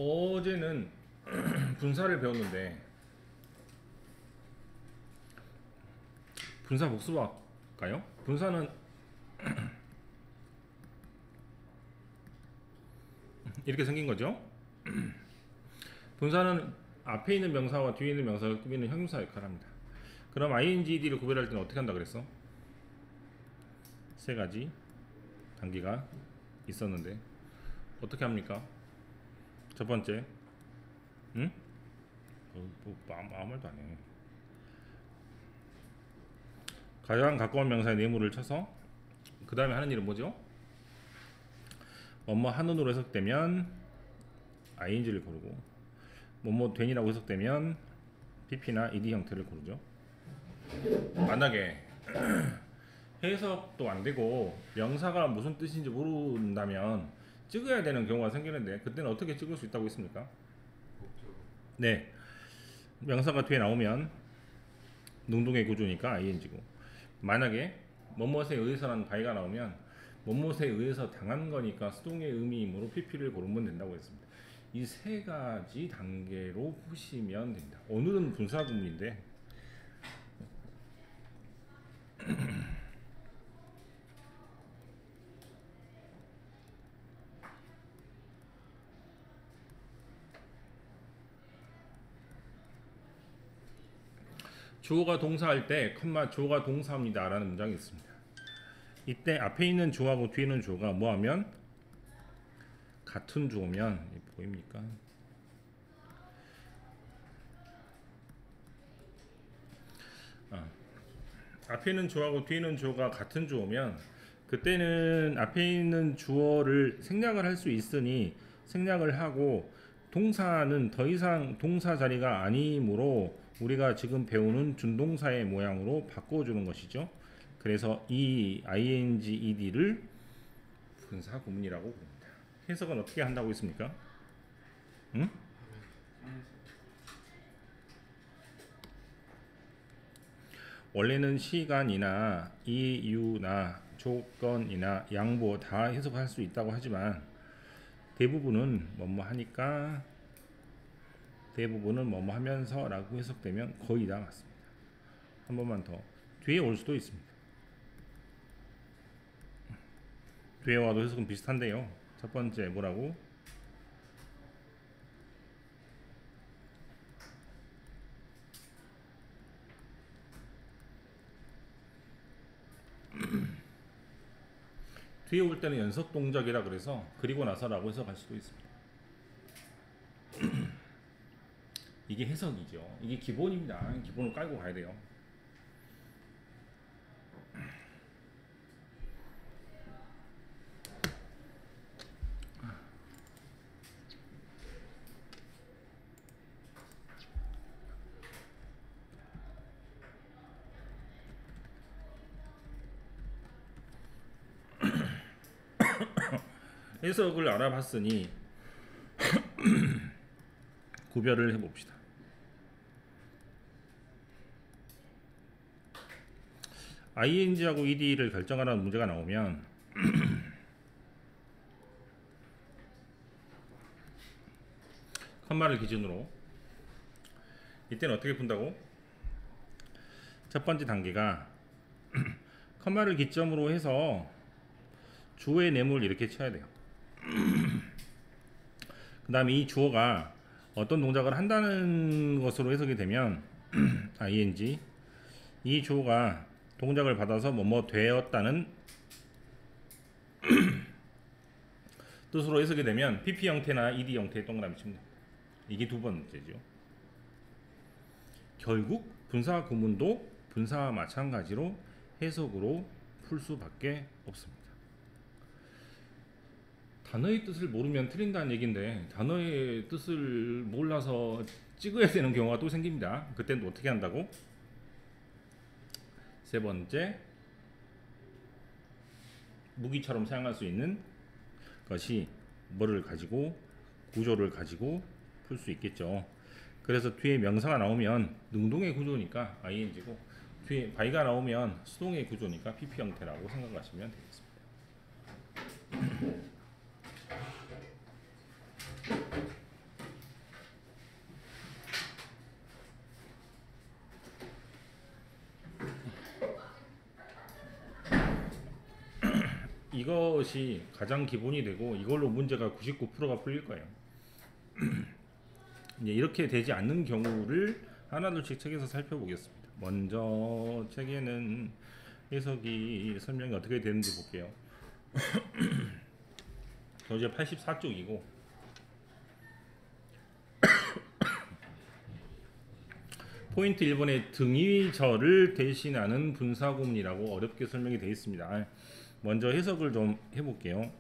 어제는 분사를 배웠는데 분사 복습할까요? 분사는 이렇게 생긴 거죠. 분사는 앞에 있는 명사와 뒤에 있는 명사를 꾸미는 형용사 역할을 합니다. 그럼 ingd를 구별할 때는 어떻게 한다 그랬어? 세 가지 단계가 있었는데 어떻게 합니까? 첫 번째, 응? 아무 말도 안 해. 가장 가까운 명사의 네모를 쳐서 그 다음에 하는 일은 뭐죠? 뭐뭐 한운으로 해석되면 ing를 고르고 뭐뭐 된이라고 해석되면 pp나 ed 형태를 고르죠. 만약에 해석도 안 되고 명사가 무슨 뜻인지 모른다면 찍어야 되는 경우가 생기는데 그때는 어떻게 찍을 수 있다고 했습니까? 네, 명사가 뒤에 나오면 능동의 구조니까 ing고, 만약에 뭐뭇에 의해서라는 바이가 나오면 뭐뭇에 의해서 당한 거니까 수동의 의미이므로 pp를 고르면 된다고 했습니다. 이 세 가지 단계로 보시면 됩니다. 오늘은 분사 구문인데 주어가 동사할 때 컴마 주어가 동사입니다 라는 문장이 있습니다. 이때 앞에 있는 주어하고 뒤에 있는 주어가 뭐하면 같은 주어면 보입니까? 앞에 있는 주어하고 뒤에 있는 주어가 같은 주어면 그때는 앞에 있는 주어를 생략을 할 수 있으니 생략을 하고 동사는 더 이상 동사 자리가 아니므로 우리가 지금 배우는 준동사의 모양으로 바꿔주는 것이죠. 그래서 이 ing ed를 분사 구문이라고 부릅니다. 해석은 어떻게 한다고 했습니까? 응? 원래는 시간이나 이유나 조건이나 양보 다 해석할 수 있다고 하지만 대부분은 뭐뭐 하니까, 대부분은 뭐뭐 하면서 라고 해석되면 거의 다 맞습니다. 한 번만 더, 뒤에 올 수도 있습니다. 뒤에 와도 해석은 비슷한데요. 첫 번째 뭐라고? 뒤에 올 때는 연속 동작이라 그래서 그리고 나서라고 해석할 수도 있습니다. 이게 해석이죠. 이게 기본입니다. 기본을 깔고 가야 돼요. 해석을 알아봤으니 구별을 해봅시다. ing하고 ed를 결정하라는 문제가 나오면 컴마를 기준으로 이때는 어떻게 푼다고? 첫 번째 단계가 컴마를 기점으로 해서 주어의 내용을 이렇게 쳐야 돼요. 그 다음에 이 주어가 어떤 동작을 한다는 것으로 해석이 되면 ing, 이 주어가 동작을 받아서 뭐뭐 되었다는 뜻으로 해석이 되면 pp 형태나 ed 형태의 동그라미 칩니다. 이게 두 번째죠. 결국 분사 구문도 분사와 마찬가지로 해석으로 풀 수밖에 없습니다. 단어의 뜻을 모르면 틀린다는 얘기인데 단어의 뜻을 몰라서 찍어야 되는 경우가 또 생깁니다. 그때는 어떻게 한다고? 세 번째, 무기처럼 사용할 수 있는 것이 뭐를 가지고, 구조를 가지고 풀 수 있겠죠. 그래서 뒤에 명사가 나오면 능동의 구조니까 ing고, 뒤에 바이가 나오면 수동의 구조니까 pp 형태라고 생각하시면 되겠습니다. 이것이 가장 기본이 되고 이걸로 문제가 99%가 풀릴 거예요. 이제 이렇게 되지 않는 경우를 하나둘씩 책에서 살펴보겠습니다. 먼저 책에는 해석이 설명이 어떻게 되는지 볼게요. 저 이제 84쪽이고 포인트 1번에 등위절을 대신하는 분사구문이라고 어렵게 설명이 되어 있습니다. 먼저 해석을 좀 해볼게요.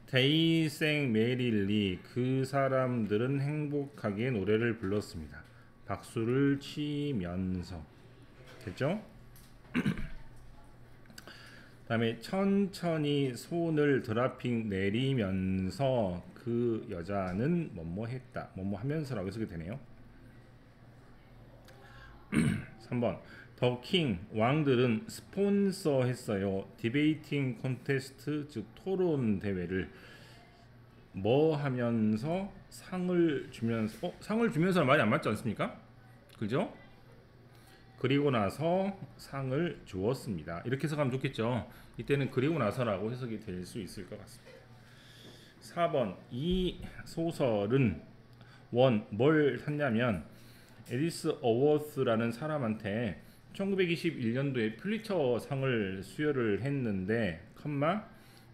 데이생 메릴리 그 사람들은 행복하게 노래를 불렀습니다. 박수를 치면서 됐죠? 다음에 천천히 손을 드라핑 내리면서 그 여자는 뭐뭐 했다. 뭐뭐 하면서라고 해석이 되네요. 3번 더 킹 왕들은 스폰서 했어요. 디베이팅 콘테스트 즉 토론 대회를 뭐 하면서 상을 주면서 상을 주면서는 말이 안 맞지 않습니까? 그죠? 그리고 나서 상을 주었습니다. 이렇게 해석하면 좋겠죠. 이때는 그리고 나서라고 해석이 될 수 있을 것 같습니다. 4번 이 소설은 뭘 탔냐면 에디스 어워스라는 사람한테 1921년도에 퓰리처 상을 수여를 했는데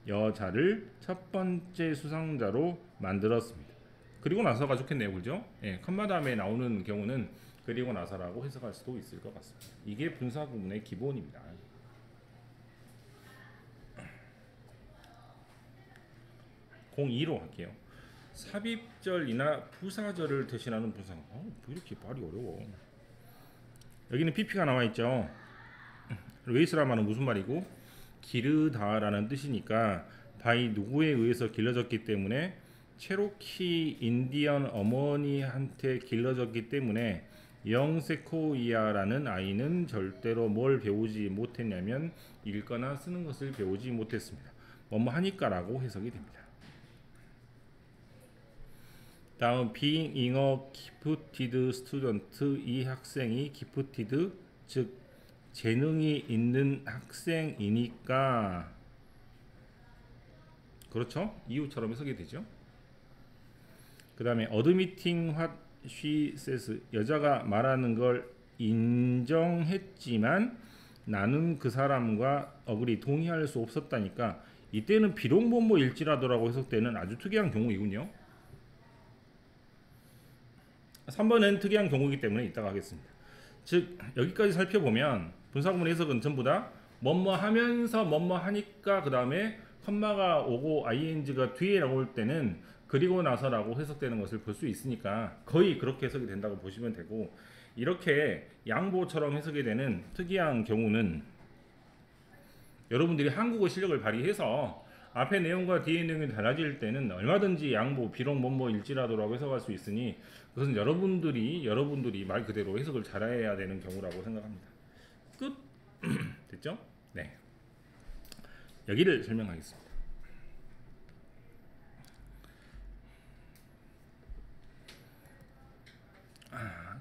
여자를 첫 번째 수상자로 만들었습니다. 그리고 나서가 좋겠네요. 그죠? 예, 다음에 나오는 경우는 그리고 나서라고 해석할 수도 있을 것 같습니다. 이게 분사구문의 기본입니다. 02로 할게요. 삽입절이나 부사절을 대신하는 분사. 왜 이렇게 말이 어려워? 여기는 PP가 나와 있죠. 웨이스라마는 무슨 말이고? 기르다라는 뜻이니까 바이 누구에 의해서 길러졌기 때문에 체로키 인디언 어머니한테 길러졌기 때문에 영세코이아라는 아이는 절대로 뭘 배우지 못했냐면 읽거나 쓰는 것을 배우지 못했습니다. 뭐뭐 하니까라고 해석이 됩니다. 다음 being a gifted student 이 학생이 gifted 즉 재능이 있는 학생이니까 그렇죠? 이유처럼 해석이 되죠. 그 다음에 admitting what she says 여자가 말하는 걸 인정했지만 나는 그 사람과 동의할 수 없었다니까 이때는 비록 뭐뭐일지라도라고 해석되는 아주 특이한 경우이군요. 3번은 특이한 경우이기 때문에 이따가 하겠습니다. 즉 여기까지 살펴보면 분사구문 해석은 전부 다 뭐뭐 하면서 뭐뭐 하니까 그 다음에 컴마가 오고 ing가 뒤에 나올 때는 그리고 나서라고 해석되는 것을 볼 수 있으니까 거의 그렇게 해석이 된다고 보시면 되고 이렇게 양보처럼 해석이 되는 특이한 경우는 여러분들이 한국어 실력을 발휘해서 앞에 내용과 뒤에 내용이 달라질 때는 얼마든지 양보, 비록 뭐뭐일지라도라고 해석할 수 있으니 그것은 여러분들이 말 그대로 해석을 잘해야 되는 경우라고 생각합니다. 끝. 됐죠? 네. 여기를 설명하겠습니다.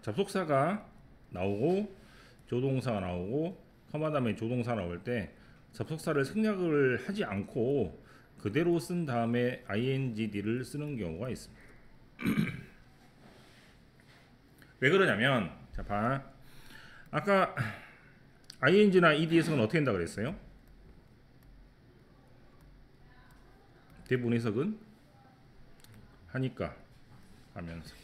접속사가 나오고 조동사가 나오고 커마 다음에 조동사 나올 때 접속사를 생략을 하지 않고 그대로 쓴 다음에 ingd를 쓰는 경우가 있습니다. 왜 그러냐면 자 봐. 아까 ing나 ed 해석은 어떻게 한다고 그랬어요? 대부분 해석은 하니까 하면서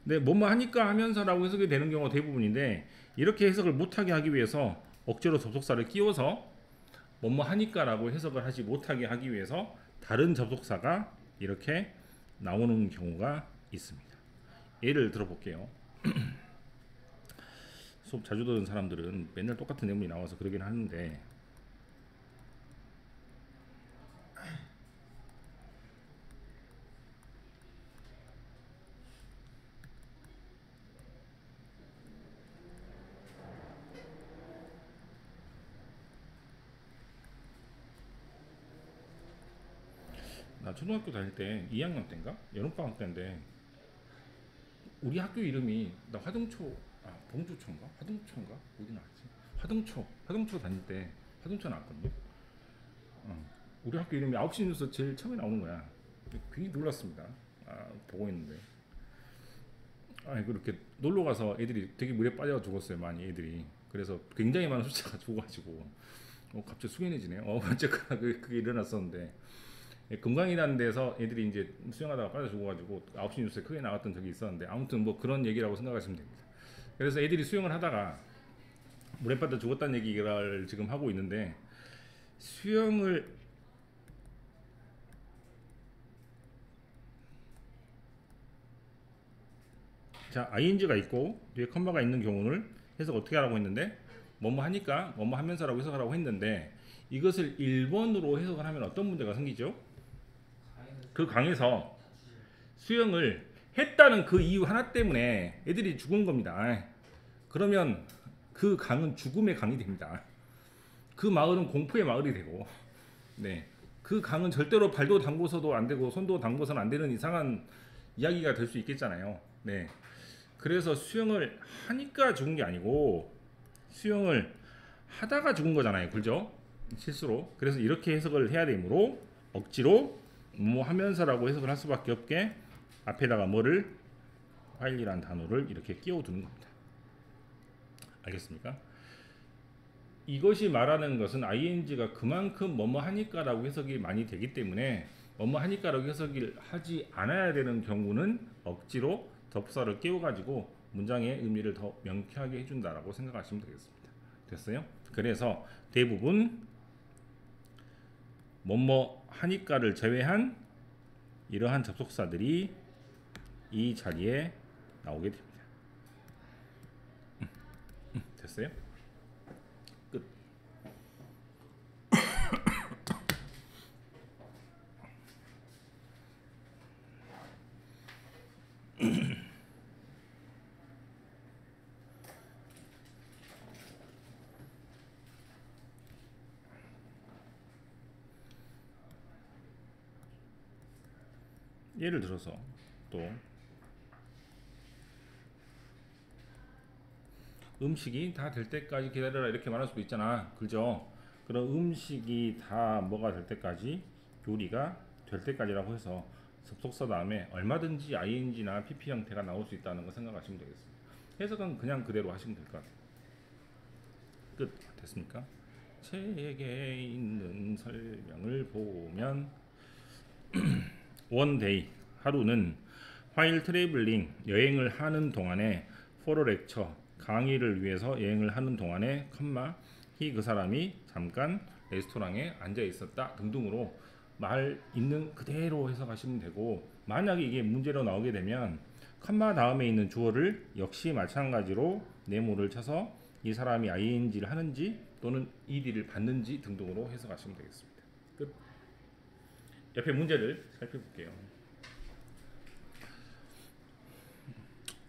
네, 뭐뭐 하니까 하면서라고 해석이 되는 경우가 대부분인데 이렇게 해석을 못하게 하기 위해서 억지로 접속사를 끼워서 뭐뭐 하니까라고 해석을 하지 못하게 하기 위해서 다른 접속사가 이렇게 나오는 경우가 있습니다. 예를 들어볼게요. 수업 자주 듣는 사람들은 맨날 똑같은 내용이 나와서 그러긴 하는데 나 초등학교 다닐 때 2학년 때인가? 여름방학 때인데 우리 학교 이름이 나 봉주초인가? 화동초인가? 어디 나왔지? 하동초 다닐 때 하동초 나왔거든요. 우리 학교 이름이 9시 뉴스 제일 처음에 나오는 거야. 굉장히 놀랐습니다. 보고 있는데. 그렇게 놀러 가서 애들이 되게 물에 빠져 죽었어요. 많이 애들이. 그래서 굉장히 많은 숫자가 죽어가지고 갑자기 숙연해지네요. 어쨌거나 그게 일어났었는데, 금강이라는 데서 애들이 이제 수영하다가 빠져 죽어가지고 9시 뉴스에 크게 나왔던 적이 있었는데, 아무튼 뭐 그런 얘기라고 생각하시면 됩니다. 그래서 애들이 수영을 하다가 물에 빠져 죽었다는 얘기를 지금 하고 있는데, 수영을 자, ing가 있고 뒤에 컴마가 있는 경우를 해석 어떻게 하라고 했는데, 뭐뭐 하니까 뭐뭐 하면서라고 해석하라고 했는데, 이것을 1번으로 해석을 하면 어떤 문제가 생기죠? 그 강에서 수영을 했다는 그 이유 하나 때문에 애들이 죽은 겁니다. 그러면 그 강은 죽음의 강이 됩니다. 그 마을은 공포의 마을이 되고, 네, 그 강은 절대로 발도 담궈서도 안 되고 손도 담궈서는 안 되는 이상한 이야기가 될 수 있겠잖아요. 네, 그래서 수영을 하니까 죽은 게 아니고 수영을 하다가 죽은 거잖아요. 그죠? 실수로. 그래서 이렇게 해석을 해야 되므로 억지로 뭐 하면서라고 해석을 할 수밖에 없게 앞에다가 뭐를, while이라는 단어를 이렇게 끼워두는 겁니다. 알겠습니까? 이것이 말하는 것은 ing가 그만큼 뭐뭐 하니까라고 해석이 많이 되기 때문에, 뭐뭐 하니까라고 해석을 하지 않아야 되는 경우는 억지로 덮사를 끼워가지고 문장의 의미를 더 명쾌하게 해준다라고 생각하시면 되겠습니다. 됐어요? 그래서 대부분 뭐뭐 하니까를 제외한 이러한 접속사들이 이 자리에 나오게 됩니다. 됐어요? 끝. 예를 들어서 또 음식이 다 될 때까지 기다려라 이렇게 말할 수도 있잖아. 그죠? 그럼 음식이 다 뭐가 될 때까지, 요리가 될 때까지라고 해서 접속사 다음에 얼마든지 ing나 pp 형태가 나올 수 있다는 거 생각하시면 되겠습니다. 해석은 그냥 그대로 하시면 될 것 같아요. 끝. 됐습니까? 책에 있는 설명을 보면 one day, 하루는 while traveling, 여행을 하는 동안에, for a lecture, 강의를 위해서 여행을 하는 동안에, he, 그 사람이 잠깐 레스토랑에 앉아 있었다 등등으로 말 있는 그대로 해석하시면 되고, 만약에 이게 문제로 나오게 되면 다음에 있는 주어를 역시 마찬가지로 네모를 쳐서 이 사람이 ing를 하는지 또는 ed를 받는지 등등으로 해석하시면 되겠습니다. 끝. 옆에 문제를 살펴볼게요.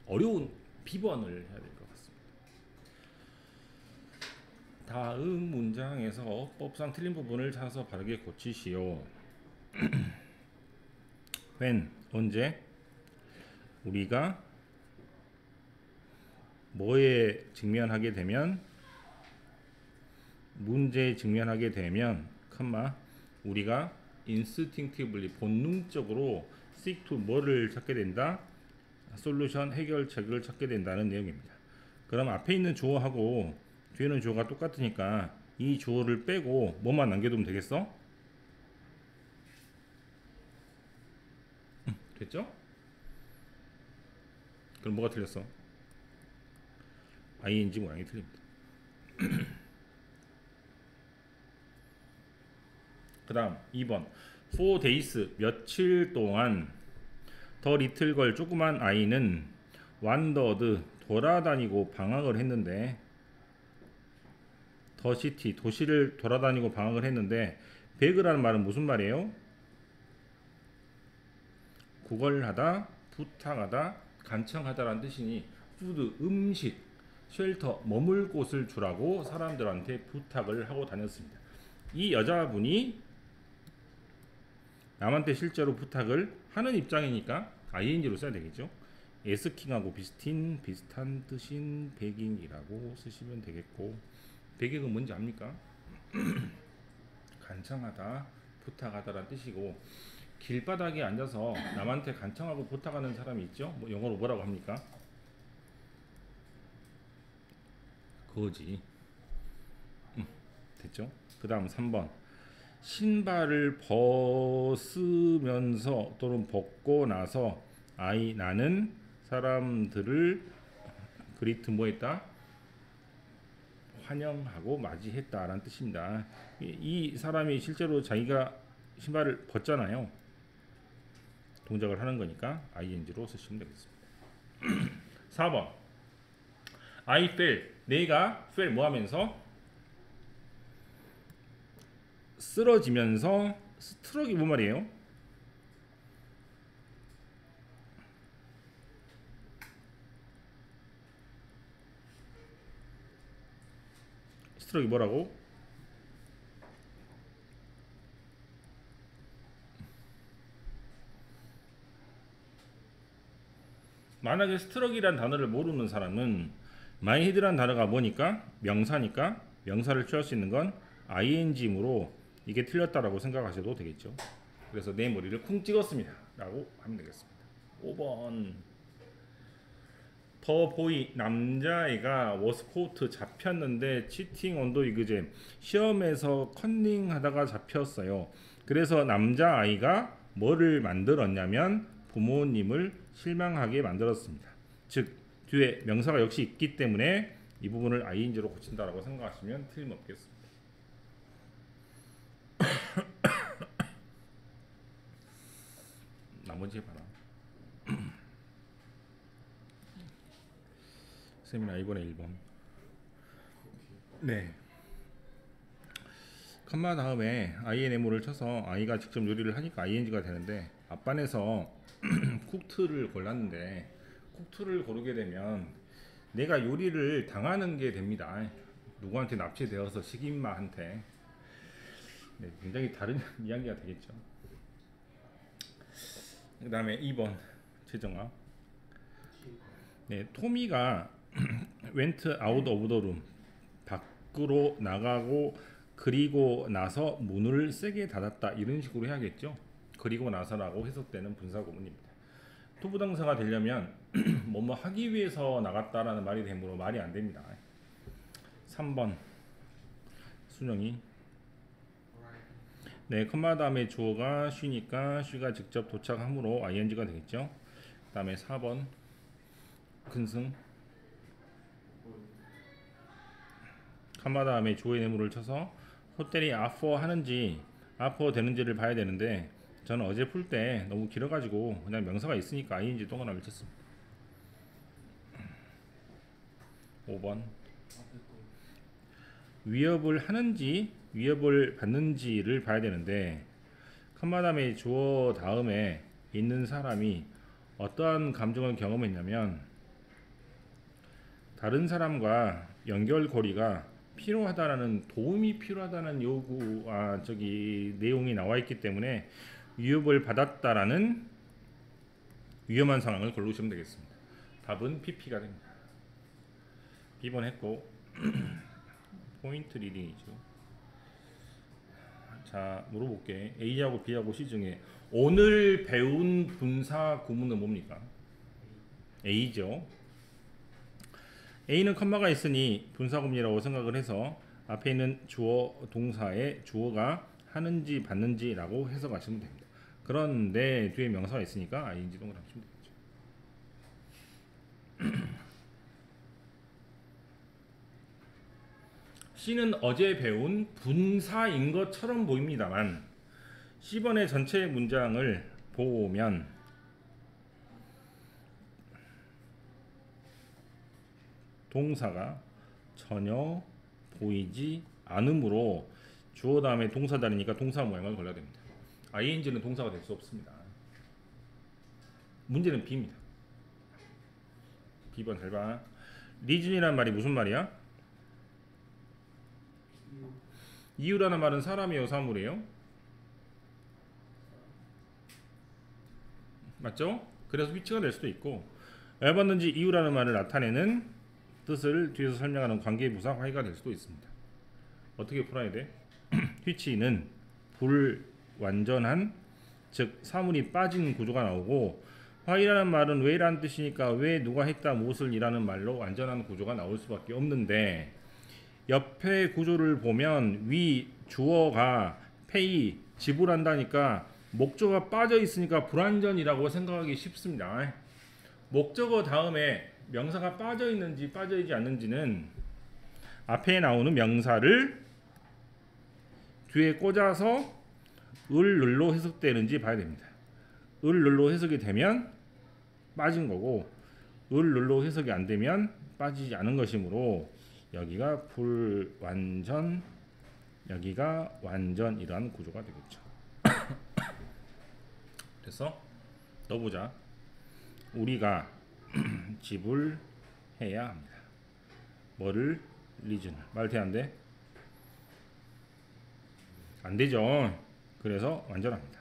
어려운 비번을 해야 될 것 같습니다. 다음 문장에서 어법상 틀린 부분을 찾아서 바르게 고치시오. when, 언제, 우리가 뭐에 직면하게 되면, 문제에 직면하게 되면, 우리가 instinctively, 본능적으로 seek to, 뭐를 찾게 된다? 솔루션, 해결책을 찾게 된다는 내용입니다. 그럼 앞에 있는 주어하고 뒤에 있는 주어가 똑같으니까 이 주어를 빼고 뭐만 남겨두면 되겠어? 됐죠? 그럼 뭐가 틀렸어? ing 모양이 틀립니다. 그 다음 2번 4 days, 며칠 동안 더 리틀 걸, 조그만 아이는 wandered, 돌아다니고 방황을 했는데, 더 시티, 도시를 돌아다니고 방황을 했는데, beg라는 말은 무슨 말이에요? 구걸하다, 부탁하다, 간청하다라는 뜻이니 푸드, 음식, 쉘터, 머물 곳을 주라고 사람들한테 부탁을 하고 다녔습니다. 이 여자분이 남한테 실제로 부탁을 하는 입장이니까 ing로 써야 되겠죠. asking 하고 비슷한 뜻인 begging이라고 쓰시면 되겠고, 배경은 뭔지 압니까? 간청하다, 부탁하다라는 뜻이고, 길바닥에 앉아서 남한테 간청하고 부탁하는 사람이 있죠? 뭐 영어로 뭐라고 합니까? 그거지. 됐죠? 그 다음 3번. 신발을 벗으면서 또는 벗고 나서 나는 사람들을 그리트 뭐 했다? 환영하고 맞이했다라는 뜻입니다. 이 사람이 실제로 자기가 신발을 벗잖아요. 동작을 하는 거니까 ing로 쓰시면 되겠습니다. 4번. I fell. 내가 fell 뭐 하면서? 쓰러지면서. 스트럭이 뭔 말이에요? 스트럭이 뭐라고? 만약에 스트럭이란 단어를 모르는 사람은 마이헤드란 단어가 뭐니까? 명사니까 명사를 취할 수 있는 건 ing이므로 이게 틀렸다라고 생각하셔도 되겠죠. 그래서 내 머리를 쿵 찍었습니다 라고 하면 되겠습니다. 5번. 더 보이. 남자애가 워스코트 잡혔는데 치팅 언더 이그잼. 시험에서 컨닝 하다가 잡혔어요. 그래서 남자아이가 뭐를 만들었냐면 부모님을 실망하게 만들었습니다. 즉 뒤에 명사가 역시 있기 때문에 이 부분을 ing로 고친다라고 생각하시면 틀림없겠습니다. 나머지 해봐라. 세미나 이번에 1번. 네. 컴마 다음에 INMO를 쳐서 아이가 직접 요리를 하니까 ING가 되는데 앞반에서 쿡트를 골랐는데 쿡트를 고르게 되면 내가 요리를 당하는 게 됩니다. 누구한테 납치되어서 식인마한테. 네, 굉장히 다른 이야기가 되겠죠. 그 다음에 2번 최정아. 네, 토미가 went out of the room. 밖으로 나가고 그리고 나서 문을 세게 닫았다. 이런 식으로 해야겠죠. 그리고 나서라고 해석되는 분사구문입니다. 투부정사가 되려면 뭐뭐 하기 위해서 나갔다라는 말이 되므로 말이 안 됩니다. 3번 순영이. 네, 컴마 다음에 주어가 쉬니까 쉬가 직접 도착함으로 ing가 되겠죠. 그 다음에 4번 근승. 컴마 다음에 주어의 내물을 쳐서 호텔이 아퍼 하는지 아퍼 되는지를 봐야 되는데 저는 어제 풀 때 너무 길어가지고 그냥 명사가 있으니까 ing 동그라미를 쳤습니다. 5번. 위협을 하는지 위협을 받는지를 봐야 되는데 컴마 다음에 주어 다음에 있는 사람이 어떠한 감정을 경험했냐면 다른 사람과 연결고리가 필요하다라는 도움이 필요하다는 요구 내용이 나와 있기 때문에 위협을 받았다라는 위험한 상황을 고르시면 되겠습니다. 답은 PP가 됩니다. B번 했고 포인트 리딩이죠. 자, 물어볼게. A하고 B하고 C 중에 오늘 배운 분사 구문은 뭡니까? A죠. A는 컴마가 있으니 분사구문이라고 생각을 해서 앞에 있는 주어 동사의 주어가 하는지 받는지라고 해석하시면 됩니다. 그런데 뒤에 명사가 있으니까 ing 동그라미 치면 되겠죠. C는 어제 배운 분사인 것처럼 보입니다만 C번의 전체 문장을 보면 동사가 전혀 보이지 않으므로 주어 다음에 동사 자리니까 동사 모양을 골라야 됩니다. ing는 동사가 될 수 없습니다. 문제는 B입니다. B번 잘 봐. 리즌이란 말이 무슨 말이야? 이유라는 말은 사람이에요, 사물이에요? 맞죠? 그래서 위치가 될 수도 있고 얼마든지 이유라는 말을 나타내는 뜻을 뒤에서 설명하는 관계부사 화해가 될 수도 있습니다. 어떻게 풀어야 돼? which는 불완전한, 즉 사물이 빠진 구조가 나오고, why라는 말은 왜라는 뜻이니까 왜, 누가 했다, 무엇을 이라는 말로 완전한 구조가 나올 수밖에 없는데, 옆에 구조를 보면 위 주어가 pay 지불한다니까 목적어가 빠져 있으니까 불완전이라고 생각하기 쉽습니다. 목적어 다음에 명사가 빠져 있는지 빠져 있지 않는지는 앞에 나오는 명사를 뒤에 꽂아서 을로 해석되는지 봐야 됩니다. 을로 해석이 되면 빠진 거고, 을로 해석이 안 되면 빠지지 않은 것이므로 여기가 불완전, 여기가 완전, 이러한 구조가 되겠죠. 그래서 넣어보자. 우리가 지불해야 합니다. 뭐를? 리즌을. 말 돼, 안 돼? 안 되죠. 그래서 완전합니다.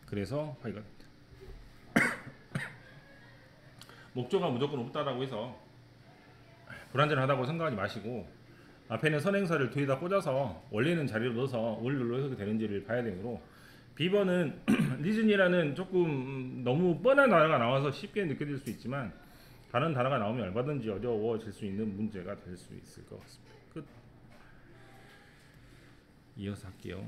그래서 화이가 됩니다. 목적어가 무조건 없다라고 해서 불완전하다고 생각하지 마시고, 앞에는 선행사를 뒤에다 꽂아서 원래는 자리로 넣어서 을로 해석이 되는지를 봐야 되므로, 비번은 리즌이라는 조금 너무 뻔한 단어가 나와서 쉽게 느껴질 수 있지만 다른 단어가 나오면 얼마든지 어려워질 수 있는 문제가 될 수 있을 것 같습니다. 끝. 이어서 할게요.